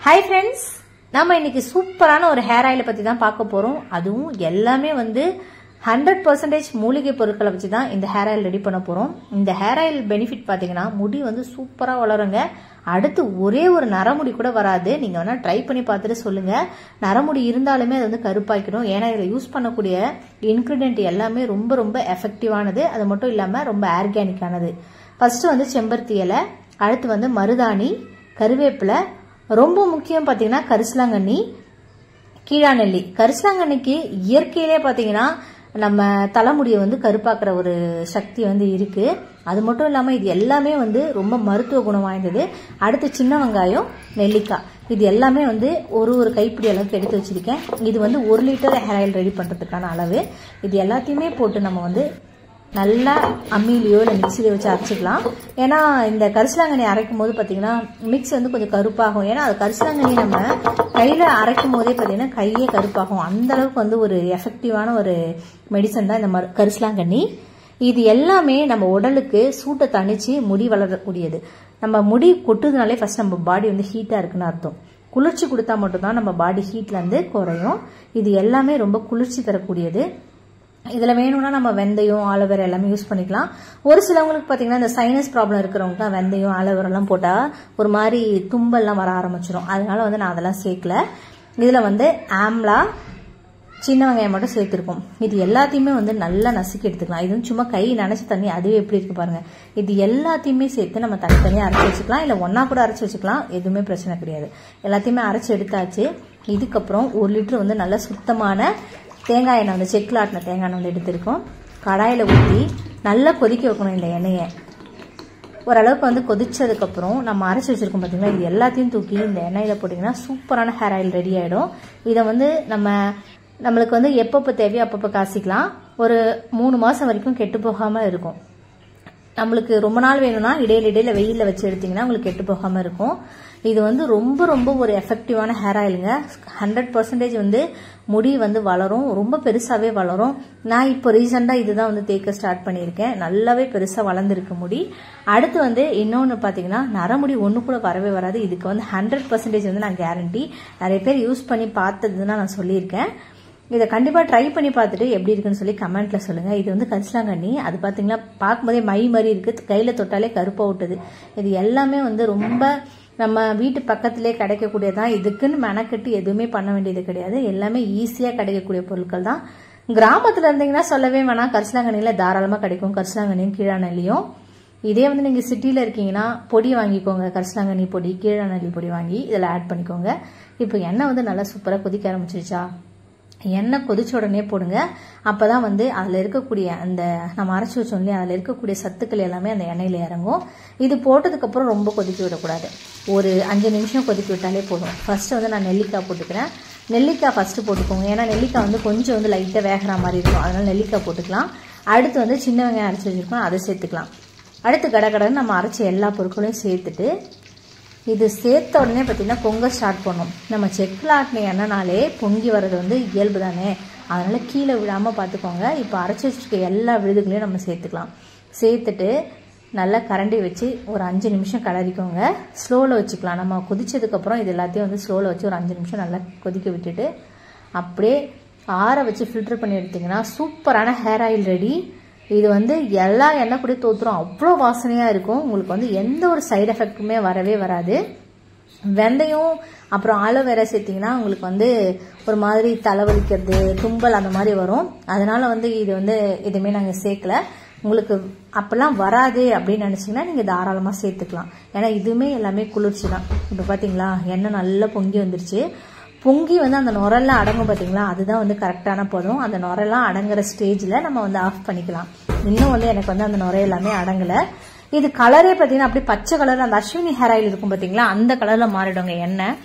Hi friends, நாம இன்னைக்கு சூப்பரான ஒரு ஹேர் ஆயில் பத்தி தான் பார்க்க போறோம். அதுவும் எல்லாமே 100% மூலிகை பொருட்களை வச்சு தான் இந்த ஹேர் ஆயில் ரெடி பண்ண போறோம். இந்த ஹேர் ஆயில் பெனிஃபிட் பாத்தீங்கன்னா முடி சூப்பரா வளருங்க. அடுத்து ஒரே ஒரு நரமுடி கூட வராது. நீங்க வேணா ட்ரை பண்ணி பார்த்துட்டு சொல்லுங்க. நரமுடி இருந்தாலுமே அது கருப்பாக்கிடும். ஏன்னா இதுல யூஸ் பண்ணக்கூடிய இன்கிரிடியன்ட் எல்லாமே ரொம்ப ரொம்ப எஃபெக்டிவானது. அது மட்டும் இல்லாம ரொம்ப ஆர்கானிக்கானது. ஃபர்ஸ்ட் செம்பருத்தி இலை, அடுத்து மருதாணி, கருவேப்பிலை, ரொம்ப முக்கியம் பாத்தீங்கன்னா கரிசலாங்கண்ணி, கீழாநெல்லி. கரிசலாங்கண்ணிக்கு இயற்கையிலே பாத்தீங்கன்னா நம்ம தலைமுடியை கருப்பாக்குற ஒரு சக்தி இருக்கு. அது மட்டும் இல்லாம இது எல்லாமே ரொம்ப மருத்துவ குணம் வாய்ந்தது. அடுத்து சின்ன வெங்காயம், நெல்லிக்காய், இது எல்லாமே ஒரு கைப்பிடி அளவுக்கு எடுத்து வச்சிருக்கேன். இது 1 லிட்டர் ஹேர் ஆயில் ரெடி பண்றதுக்கான அளவு. இது எல்லாத்தையுமே போட்டு நம்ம நல்லா அம்மியிலையோ இல்லை மிக்சியில வச்சு அரைச்சிக்கலாம். ஏன்னா இந்த கரிசலாங்கண்ணி அரைக்கும் போது பாத்தீங்கன்னா மிக்ஸ் கொஞ்சம் கருப்பாகும். ஏன்னா அது கரிசலாங்கண்ணி நம்ம கையில அரைக்கும் போதே பாத்தீங்கன்னா கையே கருப்பாகும். அந்த அளவுக்கு ஒரு எஃபெக்டிவான ஒரு மெடிசன் தான் இந்த கரிசலாங்கண்ணி. இது எல்லாமே நம்ம உடலுக்கு சூட்டை தணிச்சு முடி வளரக்கூடியது. நம்ம முடி கொட்டுறதுனாலே ஃபர்ஸ்ட் நம்ம பாடி ஹீட்டா இருக்குன்னு அர்த்தம். குளிர்ச்சி கொடுத்தா மட்டும்தான் நம்ம பாடி ஹீட்ல குறையும். இது எல்லாமே ரொம்ப குளிர்ச்சி தரக்கூடியது. இதுல வேணும்னா நம்ம வெந்தயம், ஆலோவேரா எல்லாமே யூஸ் பண்ணிக்கலாம். ஒரு சிலவங்களுக்கு பாத்தீங்கன்னா இந்த சைனஸ் ப்ராப்ளம் இருக்கிறவங்க தான் வெந்தயம், ஆலோவேரா எல்லாம் போட்டா ஒரு மாதிரி தும்பல்லாம் வர ஆரம்பிச்சிடும். அதனால நான் அதெல்லாம் சேர்க்கல. இதுல ஆம்லா, சின்ன வெங்காயம் மட்டும் சேர்த்திருக்கோம். இது எல்லாத்தையுமே நல்லா நசுக்கி எடுத்துக்கலாம். இது சும்மா கை நனைச்ச தண்ணி அதுவே எப்படி இருக்கு பாருங்க. இது எல்லாத்தையுமே சேர்த்து நம்ம தனித்தனியா அரைச்சு வச்சுக்கலாம். இல்ல ஒன்னா கூட அரைச்சு வச்சுக்கலாம். எதுவுமே பிரச்சனை கிடையாது. எல்லாத்தையுமே அரைச்சு எடுத்தாச்சு. இதுக்கப்புறம் 1 லிட்டர் நல்ல சுத்தமான தேங்காய் எண்ணெய், செக்கில் ஆட்டின தேங்காய் எண்ணெய் எடுத்திருக்கோம். கடாயில ஊற்றி நல்லா கொதிக்க வைக்கணும். இந்த எண்ணெயை ஓரளவுக்கு கொதிச்சதுக்கு அப்புறம் நம்ம அரைச்சு வச்சிருக்கோம் பாத்தீங்களா, இது எல்லாத்தையும் தூக்கி இந்த எண்ணெயில போட்டீங்கன்னா சூப்பரான ஹேர் ஆயில் ரெடி ஆயிடும். இதை நம்மளுக்கு எப்பப்போ தேவையோ அப்பப்போ காசிக்கலாம். ஒரு 3 மாசம் வரைக்கும் கெட்டு போகாம இருக்கும். நம்மளுக்கு ரொம்ப நாள் வேணும்னா இடையில வெயில வச்சு எடுத்தீங்கன்னா உங்களுக்கு கெட்டு போகாம இருக்கும். இது ரொம்ப ரொம்ப ஒரு எஃபெக்டிவான ஹேர் ஆயிலுங்க. 100% முடி வளரும், ரொம்ப பெருசாவே வளரும். நான் இப்போ ரீசெண்டா இதுதான் தேக்க ஸ்டார்ட் பண்ணியிருக்கேன். நல்லாவே பெருசா வளர்ந்துருக்கு முடி. அடுத்து இன்னொன்னு பாத்தீங்கன்னா நரமுடி ஒண்ணு கூட வரவே வராது. இதுக்கு 100% நான் கேரண்டி. நிறைய பேர் யூஸ் பண்ணி பார்த்ததுன்னா நான் சொல்லியிருக்கேன். இதை கண்டிப்பா ட்ரை பண்ணி பார்த்துட்டு எப்படி இருக்குன்னு சொல்லி கமெண்ட்ல சொல்லுங்க. இது கரிசலாங்கண்ணி, அது பாத்தீங்கன்னா பார்க்கும்போதே மை மாதிரி இருக்கு. கையில தொட்டாலே கருப்பா விட்டுது. இது எல்லாமே ரொம்ப நம்ம வீட்டு பக்கத்திலே கிடைக்கக்கூடியதான். இதுக்குன்னு மெனக்கெட்டு எதுவுமே பண்ண வேண்டியது கிடையாது. எல்லாமே ஈஸியா கிடைக்கக்கூடிய பொருட்கள் தான். கிராமத்துல இருந்தீங்கன்னா சொல்லவே வேணாம், கரிசலாங்கண்ணியில தாராளமா கிடைக்கும். கரிசலாங்கண்ணியும் கீழாநெல்லியும். இதே நீங்க சிட்டில இருக்கீங்கன்னா பொடி வாங்கிக்கோங்க. கரிசலாங்கண்ணி பொடி, கீழாநெல்லி பொடி வாங்கி இதுல ஆட் பண்ணிக்கோங்க. இப்போ எண்ணெய் நல்லா சூப்பரா கொதிக்க ஆரம்பிச்சிருச்சா, எண்ணெய் கொதிச்ச உடனே போடுங்க. அப்பதான் அதுல இருக்கக்கூடிய அந்த நம்ம அரைச்சு வச்சோம் இல்லையா, அதுல இருக்கக்கூடிய சத்துக்கள் எல்லாமே அந்த எண்ணெயில இறங்கும். இது போட்டதுக்கு அப்புறம் ரொம்ப கொதிக்க விடக்கூடாது. ஒரு 5 நிமிஷம் கொதிக்க விட்டாலே போதும். ஃபர்ஸ்ட் நான் நெல்லிக்காய் போட்டுக்கிறேன். நெல்லிக்காய் ஃபர்ஸ்ட் போட்டுக்கோங்க. ஏன்னா நெல்லிக்காய் கொஞ்சம் லைட்டா வேகிற மாதிரி இருக்கும். அதனால நெல்லிக்காய் போட்டுக்கலாம். அடுத்து சின்ன வெங்காயம் அரைச்சு வச்சிருக்கோம், அதை சேர்த்துக்கலாம். அடுத்து கடகடன்னு நம்ம அரைச்ச எல்லா பொருட்களையும் சேர்த்துட்டு இது சேர்த்த உடனே பார்த்தீங்கன்னா பொங்க ஸ்டார்ட் பண்ணும். நம்ம செக்கில் ஆட்டின எண்ணெய்னாலே பொங்கி வர்றது இயல்பு தானே. அதனால கீழே விடாமல் பார்த்துக்கோங்க. இப்போ அரைச்சி வச்சிருக்க எல்லா விழுதுகளையும் நம்ம சேர்த்துக்கலாம். சேர்த்துட்டு நல்லா கரண்டி வச்சு ஒரு 5 நிமிஷம் கிளறிக்கோங்க. ஸ்லோவில் வச்சுக்கலாம். நம்ம கொதிச்சதுக்கப்புறம் இது எல்லாத்தையும் ஸ்லோவில் வச்சு ஒரு 5 நிமிஷம் நல்லா கொதிக்க விட்டுட்டு அப்படியே ஆற வச்சு ஃபில்டர் பண்ணி எடுத்தீங்கன்னா சூப்பரான ஹேர் ஆயில் ரெடி. இது எல்லா எண்ணெய் கூட தோத்துரும். அவ்வளோ வாசனையா இருக்கும். உங்களுக்கு எந்த ஒரு சைடு எஃபெக்ட்டுமே வரவே வராது. வெந்தயம் அப்புறம் ஆலோவேரா சேர்த்தீங்கன்னா உங்களுக்கு ஒரு மாதிரி தலைவலிக்கிறது, தும்பல் அந்த மாதிரி வரும். அதனால இது எதுவுமே நாங்கள் சேர்க்கல. உங்களுக்கு அப்பெல்லாம் வராது அப்படின்னு நினைச்சீங்கன்னா நீங்க தாராளமா சேர்த்துக்கலாம். ஏன்னா இதுவுமே எல்லாமே குளிர்ச்சி தான். இப்போ பாத்தீங்களா எண்ணெய் நல்லா பொங்கி வந்துருச்சு. பொங்கி அந்த நுரெல்லாம் அடங்கும் பாத்தீங்களா, அதுதான் கரெக்டான போதும். அந்த நுரெல்லாம் அடங்குற ஸ்டேஜ்ல நம்ம ஆஃப் பண்ணிக்கலாம். இன்னும் எனக்கு அந்த நுரை எல்லாமே அடங்கல. இது கலரே பாத்தீங்கன்னா அப்படி பச்சை கலர்ல அந்த அஸ்வினி ஹேர் ஆயில் இருக்கும் பாத்தீங்களா, அந்த கலர்ல மாறிடுங்க எண்ணெய்.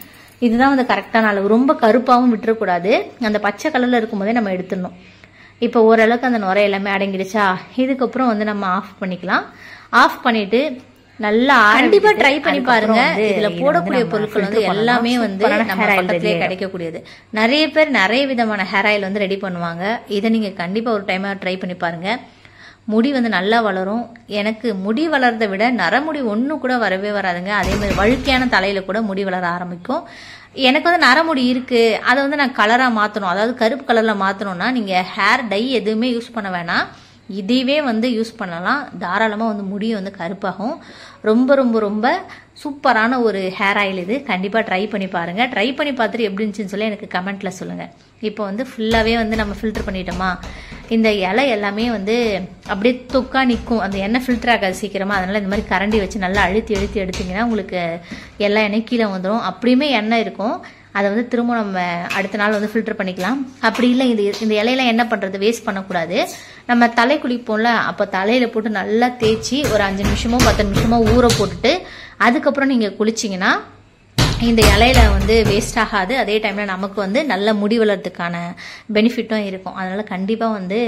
இதுதான் கரெக்டான அளவு. ரொம்ப கருப்பாவும் விட்டுறக்கூடாது. அந்த பச்சை கலர்ல இருக்கும் போதே நம்ம எடுத்துடணும். இப்போ ஓரளவுக்கு அந்த நுரை எல்லாமே அடங்கிடுச்சா, இதுக்கப்புறம் நம்ம ஆஃப் பண்ணிக்கலாம். ஆஃப் பண்ணிட்டு நல்லா கண்டிப்பா ட்ரை பண்ணி பாருங்க. இதுல போடக்கூடிய பொருட்கள் எல்லாமே நம்ம பக்கத்திலே கிடைக்கக்கூடியது. நிறைய பேர் நிறைய விதமான ஹேர் ஆயில் ரெடி பண்ணுவாங்க. இதை நீங்க கண்டிப்பா ஒரு டைம் ட்ரை பண்ணி பாருங்க. முடி வந்து நல்லா வளரும். எனக்கு முடி வளர்றதை விட நரமுடி ஒன்று கூட வரவே வராதுங்க. அதே மாதிரி வழுக்கையான தலையில் கூட முடி வளர ஆரம்பிக்கும். எனக்கு வந்து நரமுடி இருக்குது, அதை வந்து நான் கலராக மாற்றணும், அதாவது கருப்பு கலரில் மாற்றணும்னா நீங்கள் ஹேர் டை எதுவுமே யூஸ் பண்ண வேணாம், இதுவே வந்து யூஸ் பண்ணலாம். தாராளமாக வந்து முடி வந்து கருப்பாகும். ரொம்ப ரொம்ப ரொம்ப சூப்பரான ஒரு ஹேர் ஆயில் இது. கண்டிப்பாக ட்ரை பண்ணி பாருங்கள். ட்ரை பண்ணி பார்த்துட்டு எப்படி இருந்துச்சுன்னு சொல்லி எனக்கு கமெண்ட்டில் சொல்லுங்கள். இப்போ வந்து ஃபுல்லாகவே வந்து நம்ம ஃபில்டர் பண்ணிட்டோமா, இந்த இலை எல்லாமே வந்து அப்படியே தொக்கா நிற்கும், அந்த எண்ணெய் ஃபில்டர் ஆகாது சீக்கிரமாக. அதனால் இந்த மாதிரி கரண்டி வச்சு நல்லா அழுத்தி அழுத்தி எடுத்திங்கன்னா உங்களுக்கு எல்லா எண்ணெய் கீழே வந்துடும். அப்படியுமே எண்ணெய் இருக்கும், அதை வந்து திரும்ப நம்ம அடுத்த நாள் வந்து ஃபில்டர் பண்ணிக்கலாம். அப்படி இல்லை இந்த இலையெல்லாம் என்ன பண்ணுறது, வேஸ்ட் பண்ணக்கூடாது. நம்ம தலை குளிப்போம்ல, அப்போ தலையில் போட்டு நல்லா தேய்ச்சி ஒரு 5 நிமிஷமோ 10 நிமிஷமோ ஊற போட்டுட்டு அதுக்கப்புறம் நீங்கள் குளிச்சிங்கன்னா இந்த இலையில வந்து வேஸ்ட் ஆகாது. அதே டைமில் நமக்கு வந்து நல்ல முடி வளர்றதுக்கான பெனிஃபிட்டும் இருக்கும். அதனால் கண்டிப்பாக வந்து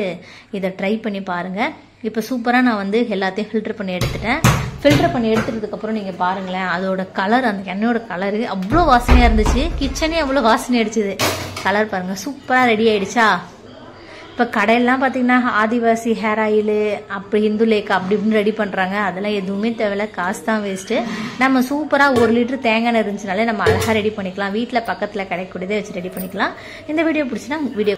இதை ட்ரை பண்ணி பாருங்கள். இப்போ சூப்பராக நான் வந்து எல்லாத்தையும் ஃபில்டர் பண்ணி எடுத்துட்டேன். ஃபில்டர் பண்ணி எடுத்துட்டதுக்கப்புறம் நீங்கள் பாருங்களேன், அதோட கலர், அந்த எண்ணெயோட கலரு அவ்வளோ வாசனையாக இருந்துச்சு. கிச்சனே அவ்வளோ வாசனை அடிச்சுது. கலர் பாருங்கள், சூப்பராக ரெடி ஆகிடுச்சா. இப்போ கடையெல்லாம் பார்த்தீங்கன்னா ஆதிவாசி ஹேர் ஆயில், அப்படி இந்துலேக்கா அப்படி இப்படின்னு ரெடி பண்ணுறாங்க. அதெல்லாம் எதுவுமே தேவையில்ல, காசு தான் வேஸ்ட்டு. நம்ம சூப்பராக 1 லிட்டர் தேங்காய் இருந்துச்சுனாலே நம்ம அழகாக ரெடி பண்ணிக்கலாம். வீட்டில் பக்கத்தில் கிடைக்கூடியதே வச்சு ரெடி பண்ணிக்கலாம். இந்த வீடியோ பிடிச்சினா வீடியோ